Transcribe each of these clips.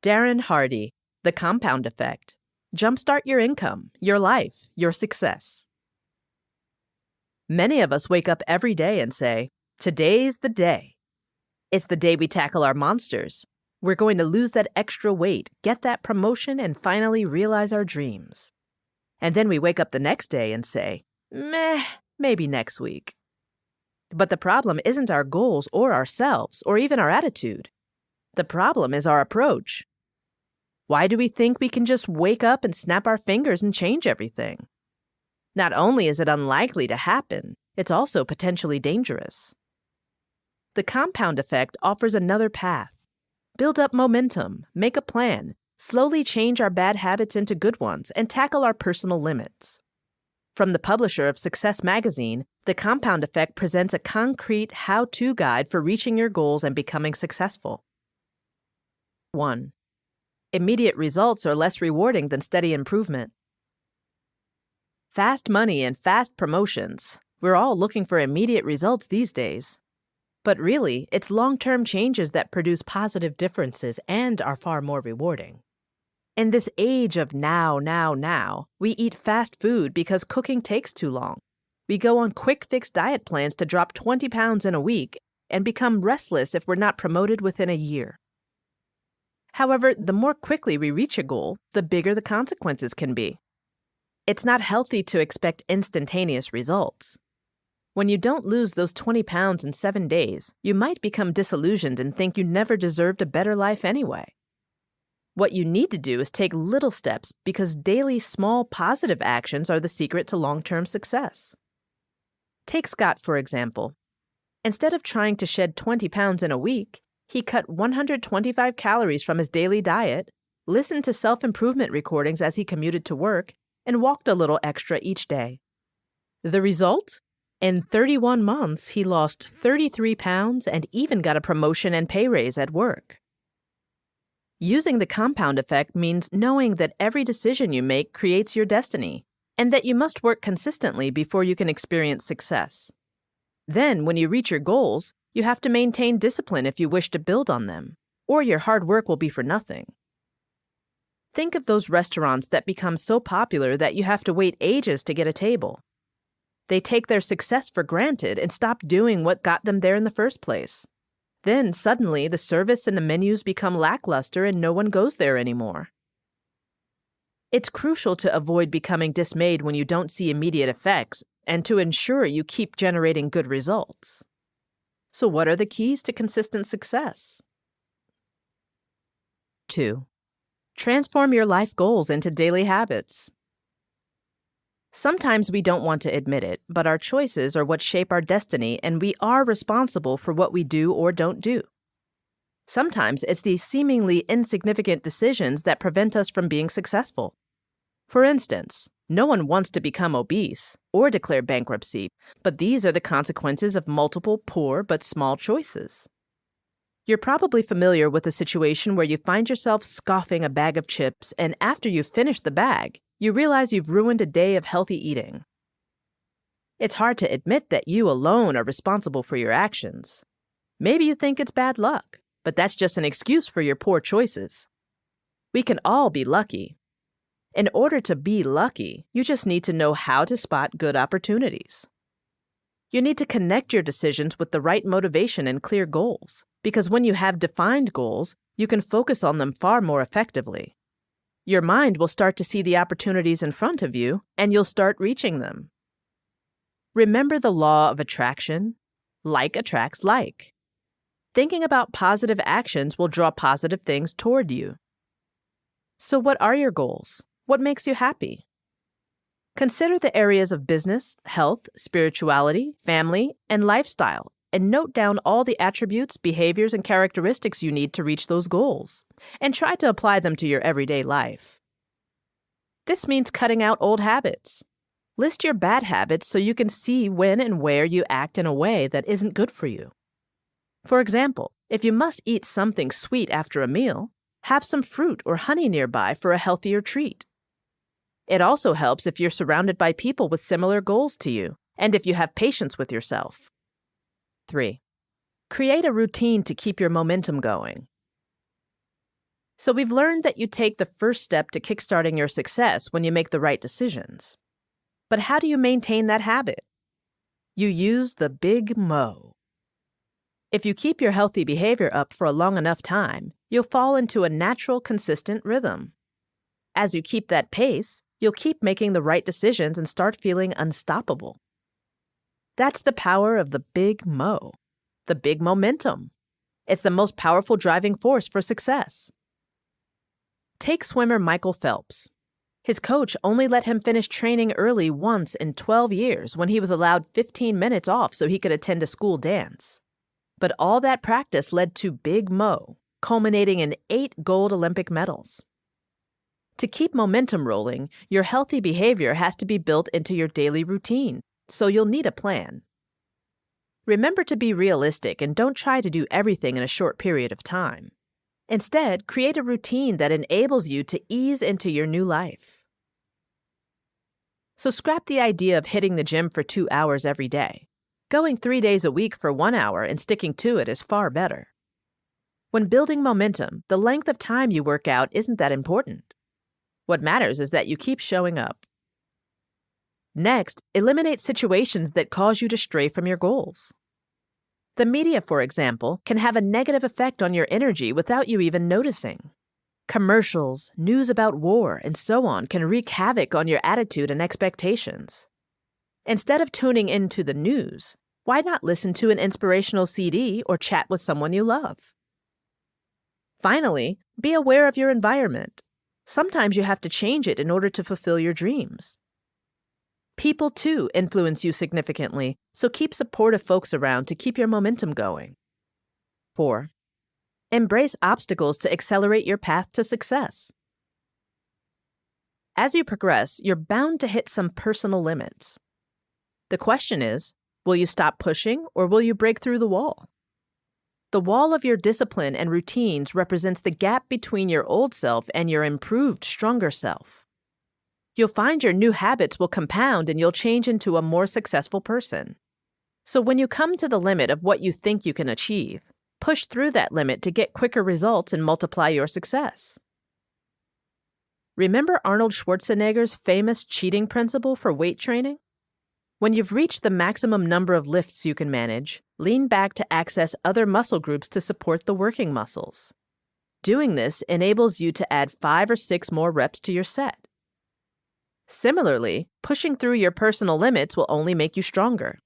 Darren Hardy, The Compound Effect. Jumpstart your income, your life, your success. Many of us wake up every day and say, "Today's the day." It's the day we tackle our monsters. We're going to lose that extra weight, get that promotion, and finally realize our dreams. And then we wake up the next day and say, "Meh, maybe next week." But the problem isn't our goals or ourselves or even our attitude. The problem is our approach. Why do we think we can just wake up and snap our fingers and change everything? Not only is it unlikely to happen, it's also potentially dangerous. The compound effect offers another path. Build up momentum, make a plan, slowly change our bad habits into good ones, and tackle our personal limits. From the publisher of Success Magazine, The Compound Effect presents a concrete how-to guide for reaching your goals and becoming successful. 1. Immediate results are less rewarding than steady improvement. Fast money and fast promotions. We're all looking for immediate results these days. But really, it's long-term changes that produce positive differences and are far more rewarding. In this age of now, we eat fast food because cooking takes too long. We go on quick-fix diet plans to drop 20 pounds in a week and become restless if we're not promoted within a year. However, the more quickly we reach a goal, the bigger the consequences can be. It's not healthy to expect instantaneous results. When you don't lose those 20 pounds in 7 days, you might become disillusioned and think you never deserved a better life anyway. What you need to do is take little steps because daily small positive actions are the secret to long-term success. Take Scott, for example. Instead of trying to shed 20 pounds in a week, he cut 125 calories from his daily diet, listened to self-improvement recordings as he commuted to work, and walked a little extra each day. The result? In 31 months, he lost 33 pounds and even got a promotion and pay raise at work. Using the compound effect means knowing that every decision you make creates your destiny, and that you must work consistently before you can experience success. Then, when you reach your goals, you have to maintain discipline if you wish to build on them, or your hard work will be for nothing. Think of those restaurants that become so popular that you have to wait ages to get a table. They take their success for granted and stop doing what got them there in the first place. Then, suddenly, the service and the menus become lackluster and no one goes there anymore. It's crucial to avoid becoming dismayed when you don't see immediate effects and to ensure you keep generating good results. So what are the keys to consistent success? 2. Transform your life goals into daily habits. Sometimes we don't want to admit it, but our choices are what shape our destiny, and we are responsible for what we do or don't do. Sometimes it's these seemingly insignificant decisions that prevent us from being successful. For instance, no one wants to become obese or declare bankruptcy, but these are the consequences of multiple poor but small choices. You're probably familiar with a situation where you find yourself scoffing a bag of chips, and after you've finished the bag, you realize you've ruined a day of healthy eating. It's hard to admit that you alone are responsible for your actions. Maybe you think it's bad luck, but that's just an excuse for your poor choices. We can all be lucky. In order to be lucky, you just need to know how to spot good opportunities. You need to connect your decisions with the right motivation and clear goals, because when you have defined goals, you can focus on them far more effectively. Your mind will start to see the opportunities in front of you, and you'll start reaching them. Remember the law of attraction? Like attracts like. Thinking about positive actions will draw positive things toward you. So what are your goals? What makes you happy? Consider the areas of business, health, spirituality, family, and lifestyle, and note down all the attributes, behaviors, and characteristics you need to reach those goals, and try to apply them to your everyday life. This means cutting out old habits. List your bad habits so you can see when and where you act in a way that isn't good for you. For example, if you must eat something sweet after a meal, have some fruit or honey nearby for a healthier treat. It also helps if you're surrounded by people with similar goals to you, and if you have patience with yourself. 3. Create a routine to keep your momentum going. So we've learned that you take the first step to kickstarting your success when you make the right decisions. But how do you maintain that habit? You use the Big Mo. If you keep your healthy behavior up for a long enough time, you'll fall into a natural, consistent rhythm. As you keep that pace, you'll keep making the right decisions and start feeling unstoppable. That's the power of the Big Mo, the big momentum. It's the most powerful driving force for success. Take swimmer Michael Phelps. His coach only let him finish training early once in 12 years when he was allowed 15 minutes off so he could attend a school dance. But all that practice led to Big Mo, culminating in 8 gold Olympic medals. To keep momentum rolling, your healthy behavior has to be built into your daily routine, so you'll need a plan. Remember to be realistic and don't try to do everything in a short period of time. Instead, create a routine that enables you to ease into your new life. So scrap the idea of hitting the gym for 2 hours every day. Going 3 days a week for 1 hour and sticking to it is far better. When building momentum, the length of time you work out isn't that important. What matters is that you keep showing up. Next, eliminate situations that cause you to stray from your goals. The media, for example, can have a negative effect on your energy without you even noticing. Commercials, news about war, and so on can wreak havoc on your attitude and expectations. Instead of tuning into the news, why not listen to an inspirational CD or chat with someone you love? Finally, be aware of your environment. Sometimes you have to change it in order to fulfill your dreams. People, too, influence you significantly, so keep supportive folks around to keep your momentum going. 4. Embrace obstacles to accelerate your path to success. As you progress, you're bound to hit some personal limits. The question is, will you stop pushing or will you break through the wall? The wall of your discipline and routines represents the gap between your old self and your improved, stronger self. You'll find your new habits will compound and you'll change into a more successful person. So when you come to the limit of what you think you can achieve, push through that limit to get quicker results and multiply your success. Remember Arnold Schwarzenegger's famous cheating principle for weight training? When you've reached the maximum number of lifts you can manage, lean back to access other muscle groups to support the working muscles. Doing this enables you to add 5 or 6 more reps to your set. Similarly, pushing through your personal limits will only make you stronger.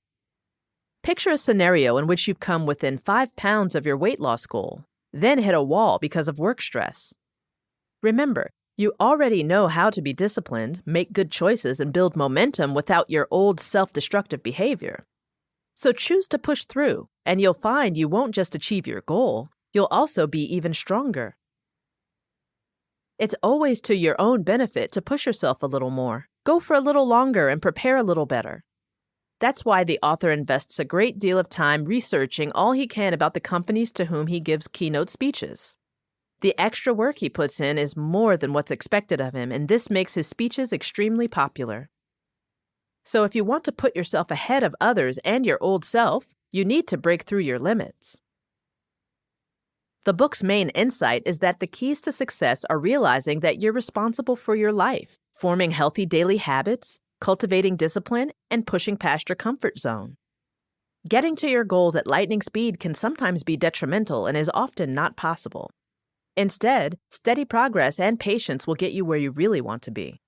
Picture a scenario in which you've come within 5 pounds of your weight loss goal, then hit a wall because of work stress. Remember, you already know how to be disciplined, make good choices, and build momentum without your old self-destructive behavior. So choose to push through, and you'll find you won't just achieve your goal, you'll also be even stronger. It's always to your own benefit to push yourself a little more. Go for a little longer and prepare a little better. That's why the author invests a great deal of time researching all he can about the companies to whom he gives keynote speeches. The extra work he puts in is more than what's expected of him, and this makes his speeches extremely popular. So if you want to put yourself ahead of others and your old self, you need to break through your limits. The book's main insight is that the keys to success are realizing that you're responsible for your life, forming healthy daily habits, cultivating discipline, and pushing past your comfort zone. Getting to your goals at lightning speed can sometimes be detrimental and is often not possible. Instead, steady progress and patience will get you where you really want to be.